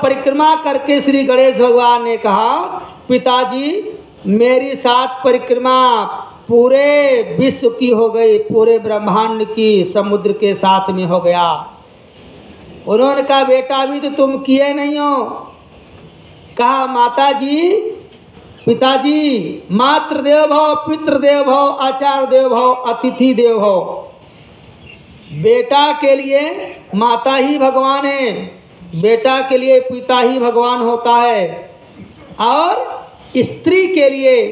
परिक्रमा करके श्री गणेश भगवान ने कहा, पिताजी मेरी 7 परिक्रमा पूरे विश्व की हो गई, पूरे ब्रह्मांड की, समुद्र के साथ में हो गया। उन्होंने कहा, बेटा अभी तो तुम किए नहीं हो। कहा, माताजी पिताजी मातृदेव भव, पितृदेव भव, आचार्य देव भव, अतिथि देव भव। बेटा के लिए माता ही भगवान है, बेटा के लिए पिता ही भगवान होता है, और स्त्री के लिए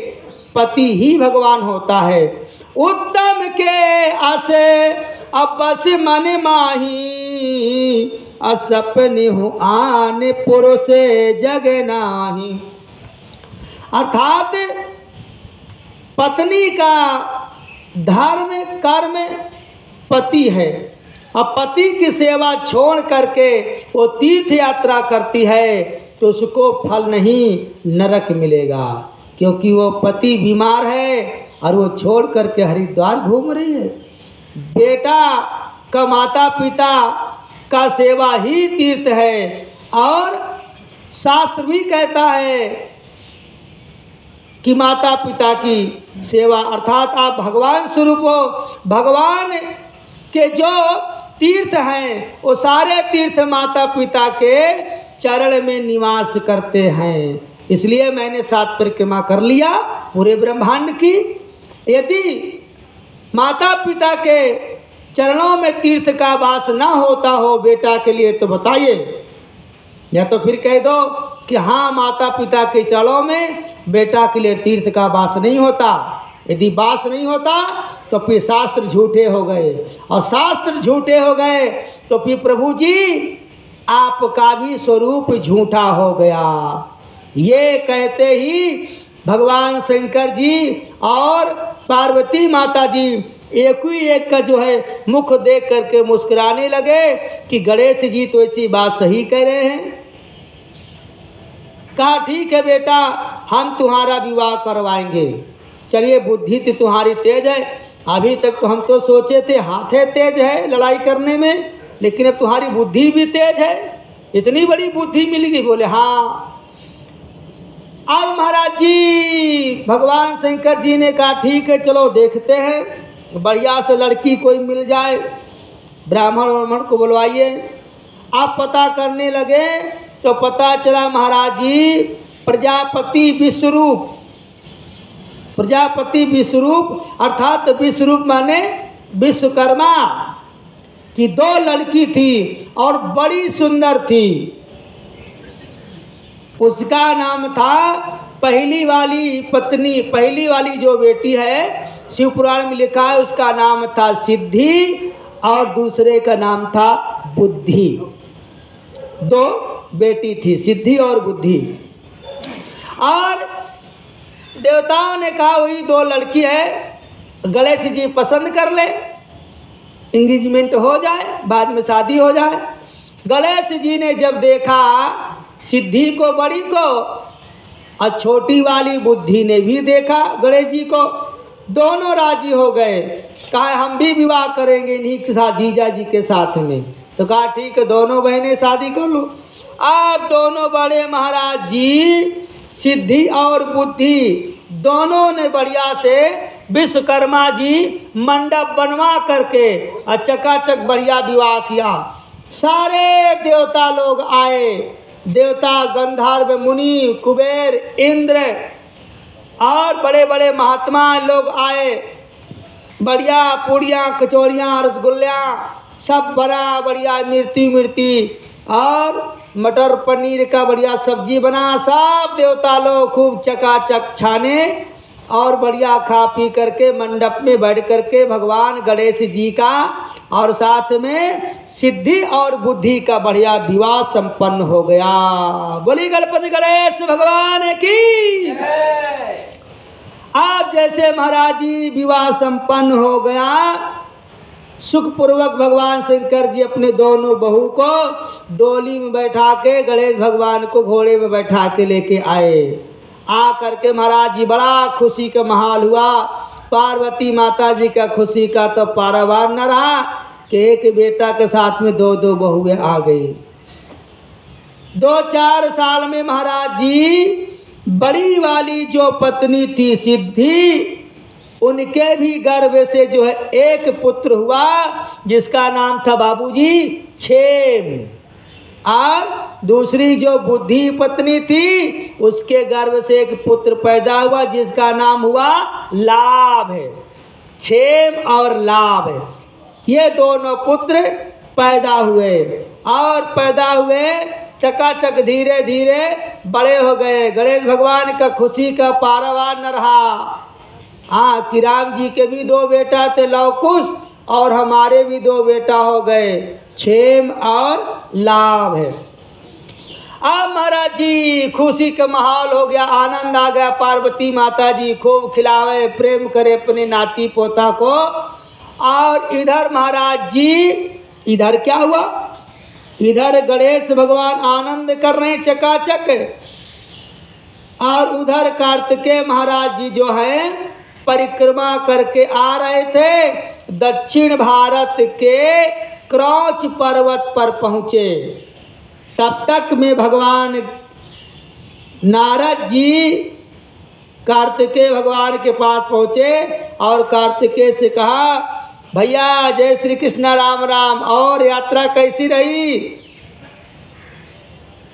पति ही भगवान होता है। उत्तम के आसे अब बस मन माही, असपने हूँ आने पुरुष जग नाही। अर्थात पत्नी का धर्म कर्म पति है, अब पति की सेवा छोड़ करके वो तीर्थ यात्रा करती है तो उसको फल नहीं नरक मिलेगा, क्योंकि वो पति बीमार है और वो छोड़ करके हरिद्वार घूम रही है। बेटा का माता पिता का सेवा ही तीर्थ है, और शास्त्र भी कहता है कि माता पिता की सेवा, अर्थात आप भगवान स्वरूप हो। भगवान के जो तीर्थ हैं वो सारे तीर्थ माता पिता के चरण में निवास करते हैं। इसलिए मैंने 7 परिक्रमा कर लिया पूरे ब्रह्मांड की। यदि माता पिता के चरणों में तीर्थ का वास ना होता हो बेटा के लिए तो बताइए, या तो फिर कह दो कि हाँ माता पिता के चरणों में बेटा के लिए तीर्थ का वास नहीं होता। यदि वास नहीं होता तो फिर शास्त्र झूठे हो गए, और शास्त्र झूठे हो गए तो फिर प्रभु जी आपका भी स्वरूप झूठा हो गया। ये कहते ही भगवान शंकर जी और पार्वती माता जी एक ही एक का जो है मुख देख करके मुस्कुराने लगे कि गणेश जी तो ऐसी बात सही कह रहे हैं। कहा, ठीक है बेटा, हम तुम्हारा विवाह करवाएंगे। चलिए, बुद्धि तो तुम्हारी तेज है, अभी तक तो हम तो सोचे थे हाथे तेज है लड़ाई करने में, लेकिन अब तुम्हारी बुद्धि भी तेज है, इतनी बड़ी बुद्धि मिल गई। बोले हाँ। अब महाराज जी भगवान शंकर जी ने कहा, ठीक है चलो देखते हैं, बढ़िया से लड़की कोई मिल जाए, ब्राह्मण को बुलवाइए। आप पता करने लगे तो पता चला महाराज जी प्रजापति विश्वरूप, प्रजापति विश्वरूप अर्थात विश्वरूप माने विश्वकर्मा की 2 लड़की थी और बड़ी सुंदर थी। उसका नाम था पहली वाली पत्नी, पहली वाली जो बेटी है शिव पुराण में लिखा है उसका नाम था सिद्धि और दूसरे का नाम था बुद्धि। 2 बेटी थी, सिद्धि और बुद्धि। और देवताओं ने कहा वही 2 लड़की है, गणेश जी पसंद कर ले, एंगेजमेंट हो जाए, बाद में शादी हो जाए। गणेश जी ने जब देखा सिद्धि को बड़ी को और छोटी वाली बुद्धि ने भी देखा गणेश जी को, दोनों राजी हो गए। कहा हम भी विवाह करेंगे इन्हीं के साथ, जीजा जी के साथ में। तो कहा ठीक है दोनों बहनें शादी कर लो। अब दोनों बड़े महाराज जी सिद्धि और बुद्धि दोनों ने बढ़िया से विश्वकर्मा जी मंडप बनवा करके और चकाचक बढ़िया विवाह किया। सारे देवता लोग आए, देवता गंधर्व मुनि कुबेर इंद्र और बड़े बड़े महात्मा लोग आए। बढ़िया पूड़ियाँ कचौड़ियाँ रसगुल्ला सब बना, बढ़िया मिर्ती और मटर पनीर का बढ़िया सब्जी बना। सब देवता लोग खूब चकाचक छाने और बढ़िया खा पी करके मंडप में बैठ करके भगवान गणेश जी का और साथ में सिद्धि और बुद्धि का बढ़िया विवाह संपन्न हो गया। बोली गणपति गणेश भगवान की। आप जैसे महाराज जी विवाह संपन्न हो गया, सुखपूर्वक भगवान शंकर जी अपने दोनों बहू को डोली में बैठा के गणेश भगवान को घोड़े में बैठा के लेके आए। आ करके महाराज जी बड़ा खुशी का माहौल हुआ। पार्वती माता जी का खुशी का तो पारावार न रहा कि एक बेटा के साथ में 2 बहुएं आ गई। 2-4 साल में महाराज जी बड़ी वाली जो पत्नी थी सिद्धि, उनके भी गर्भ से जो है एक पुत्र हुआ जिसका नाम था बाबूजी क्षेम, और दूसरी जो बुद्धि पत्नी थी उसके गर्भ से एक पुत्र पैदा हुआ जिसका नाम हुआ लाभ है। क्षेम और लाभ है, ये दोनों पुत्र पैदा हुए और पैदा हुए चकाचक धीरे धीरे बड़े हो गए। गणेश भगवान का खुशी का पारावार न रहा। हाँ, कि राम जी के भी 2 बेटा थे लव कुश, और हमारे भी 2 बेटा हो गए क्षेम और लाभ है। अब महाराज जी खुशी का माहौल हो गया, आनंद आ गया। पार्वती माता जी खूब खिलावे प्रेम करे अपने नाती पोता को। और इधर महाराज जी, इधर क्या हुआ, इधर गणेश भगवान आनंद कर रहे हैं चकाचक, और उधर कार्तिकेय महाराज जी जो है परिक्रमा करके आ रहे थे। दक्षिण भारत के क्रौच पर्वत पर पहुँचे। तब तक में भगवान नारद जी कार्तिकेय भगवान के पास पहुँचे और कार्तिकेय से कहा, भैया जय श्री कृष्ण राम राम, और यात्रा कैसी रही।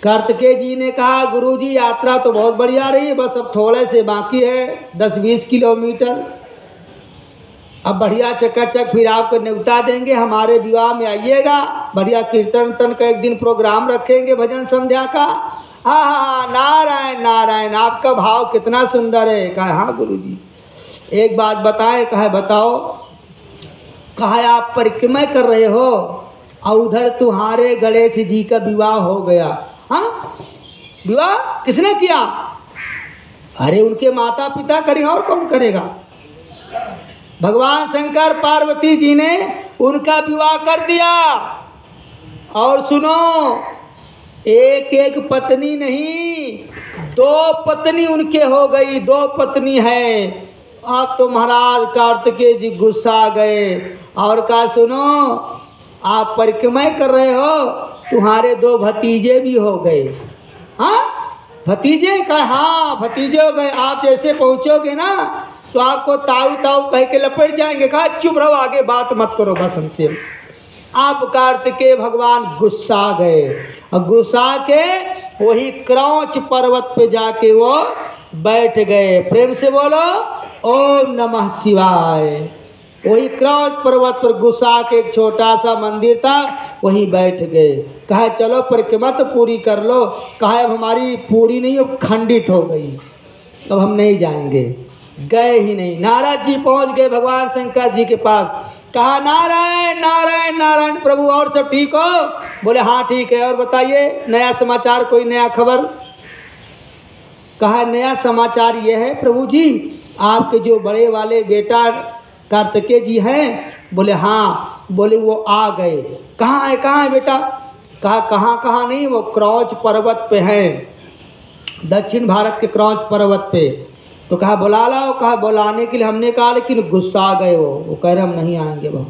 कार्तिकेय जी ने कहा, गुरुजी यात्रा तो बहुत बढ़िया रही, बस अब थोड़े से बाकी है 10-20 किलोमीटर। अब बढ़िया चकाचक फिर आपको न्योता देंगे, हमारे विवाह में आइएगा, बढ़िया कीर्तन तन का एक दिन प्रोग्राम रखेंगे भजन संध्या का। हाँ हाँ नारायण नारायण, आपका भाव कितना सुंदर है। कहा हाँ गुरुजी, एक बात बताएं। कहा बताओ। कहा आप परिक्रमा कर रहे हो और उधर तुम्हारे गणेश जी का विवाह हो गया। हाँ, विवाह किसने किया? अरे उनके माता पिता करें, और कौन करेगा? भगवान शंकर पार्वती जी ने उनका विवाह कर दिया। और सुनो, एक एक पत्नी नहीं, 2 पत्नी उनके हो गई, 2 पत्नी है। अब तो महाराज कार्तिकेय जी गुस्सा गए और कहा, सुनो आप परिक्रमा कर रहे हो, तुम्हारे 2 भतीजे भी हो गए। हाँ भतीजे? कहा हाँ भतीजे हो गए। आप जैसे पहुँचोगे ना तो आपको ताऊ ताऊ कह के लपेट जाएंगे। कहा चुप रहो, आगे बात मत करो बस हमसे। आप कार्तिकेय भगवान गुस्सा गए और गुस्सा के वही क्रौच पर्वत पे जाके वो बैठ गए। प्रेम से बोलो ओम नमः शिवाय। वही क्रौच पर्वत पर गुस्सा के एक छोटा सा मंदिर था, वहीं बैठ गए। कहा चलो परिक्रमा तो पूरी कर लो। कहा अब हमारी पूरी नहीं, अब खंडित हो गई, अब हम नहीं जाएंगे। गए ही नहीं। नारद जी पहुंच गए भगवान शंकर जी के पास। कहा नारायण नारायण नारायण प्रभु, और सब ठीक हो? बोले हाँ ठीक है, और बताइए नया समाचार, कोई नया खबर? कहा नया समाचार ये है प्रभु जी, आपके जो बड़े वाले बेटा कार्तिकेय जी हैं। बोले हाँ। बोले वो आ गए। कहाँ है बेटा? कहा कहाँ नहीं, वो क्रौच पर्वत पे हैं, दक्षिण भारत के क्रौच पर्वत पे। तो कहा बुला लाओ। कहा बुलाने के लिए हमने कहा, लेकिन गुस्सा आ गए वो कह रहे हम नहीं आएंगे। वो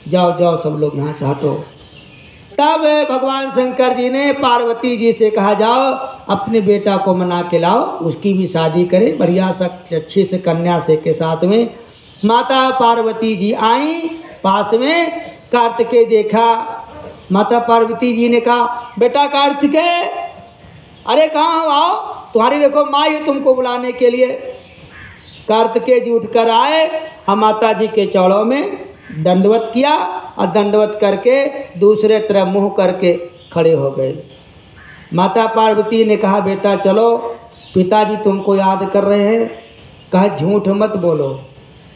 जाओ जाओ सब लोग यहाँ से हटो। तब भगवान शंकर जी ने पार्वती जी से कहा जाओ अपने बेटा को मना के लाओ, उसकी भी शादी करें बढ़िया सा अच्छे से कन्या से के साथ में। माता पार्वती जी आई पास में, कार्तिकेय देखा। माता पार्वती जी ने कहा बेटा कार्तिकेय, अरे कहाँ हो, आओ, तुम्हारी देखो माँ ये तुमको बुलाने के लिए। कार्तिकेय जी उठकर आए, हम माता जी के चौड़ों में दंडवत किया और दंडवत करके दूसरे तरफ मुंह करके खड़े हो गए। माता पार्वती ने कहा बेटा चलो, पिताजी तुमको याद कर रहे हैं। कहा झूठ मत बोलो,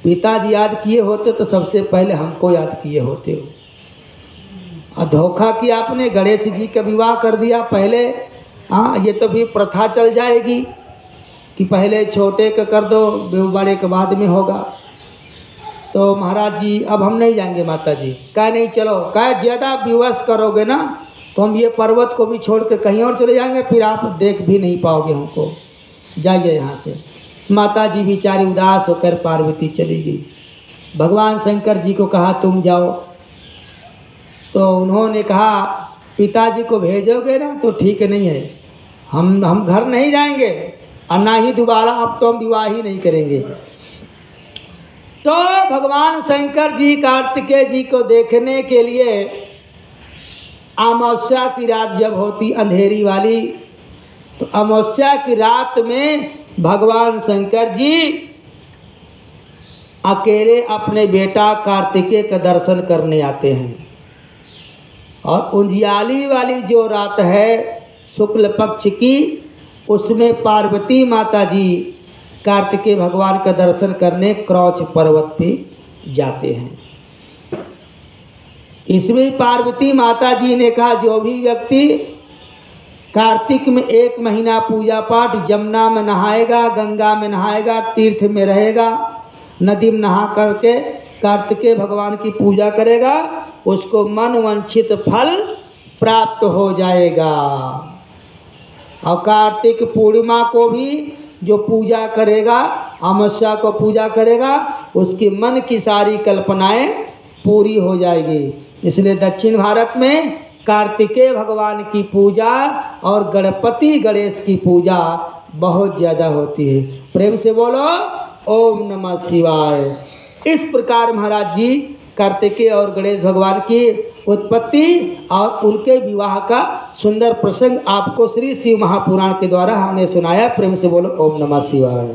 पिताजी याद किए होते तो सबसे पहले हमको याद किए होते हो। और धोखा किया आपने, गणेश जी का विवाह कर दिया पहले। हाँ ये तो भी प्रथा चल जाएगी कि पहले छोटे का कर दो, बड़े के बाद में होगा। तो महाराज जी अब हम नहीं जाएंगे। माता जी कहा नहीं चलो, कहा ज़्यादा विवश करोगे ना तो हम ये पर्वत को भी छोड़ के कहीं और चले जाएंगे, फिर आप देख भी नहीं पाओगे हमको, जाइए यहाँ से। माता जी बेचारी उदास होकर पार्वती चली गई। भगवान शंकर जी को कहा तुम जाओ। तो उन्होंने कहा पिताजी को भेजोगे ना तो ठीक नहीं है, हम घर नहीं जाएंगे और ना ही दोबारा अब तो हम विवाह ही नहीं करेंगे। तो भगवान शंकर जी कार्तिकेय जी को देखने के लिए अमावस्या की रात जब होती अंधेरी वाली, तो अमावस्या की रात में भगवान शंकर जी अकेले अपने बेटा कार्तिकेय का दर्शन करने आते हैं। और उंजियाली वाली जो रात है शुक्ल पक्ष की, उसमें पार्वती माता जी कार्तिकेय भगवान का दर्शन करने क्रौच पर्वत पे जाते हैं। इसमें पार्वती माता जी ने कहा जो भी व्यक्ति कार्तिक में 1 महीना पूजा पाठ जमुना में नहाएगा, गंगा में नहाएगा, तीर्थ में रहेगा, नदी में नहा करके कार्तिकेय भगवान की पूजा करेगा, उसको मन वांछित फल प्राप्त हो जाएगा। और कार्तिक पूर्णिमा को भी जो पूजा करेगा, अमावस्या को पूजा करेगा, उसकी मन की सारी कल्पनाएं पूरी हो जाएगी। इसलिए दक्षिण भारत में कार्तिकेय भगवान की पूजा और गणपति गणेश की पूजा बहुत ज़्यादा होती है। प्रेम से बोलो ओम नमः शिवाय। इस प्रकार महाराज जी कार्तिकेय और गणेश भगवान की उत्पत्ति और उनके विवाह का सुंदर प्रसंग आपको श्री शिव महापुराण के द्वारा हमने सुनाया। प्रेम से बोलो ओम नमः शिवाय।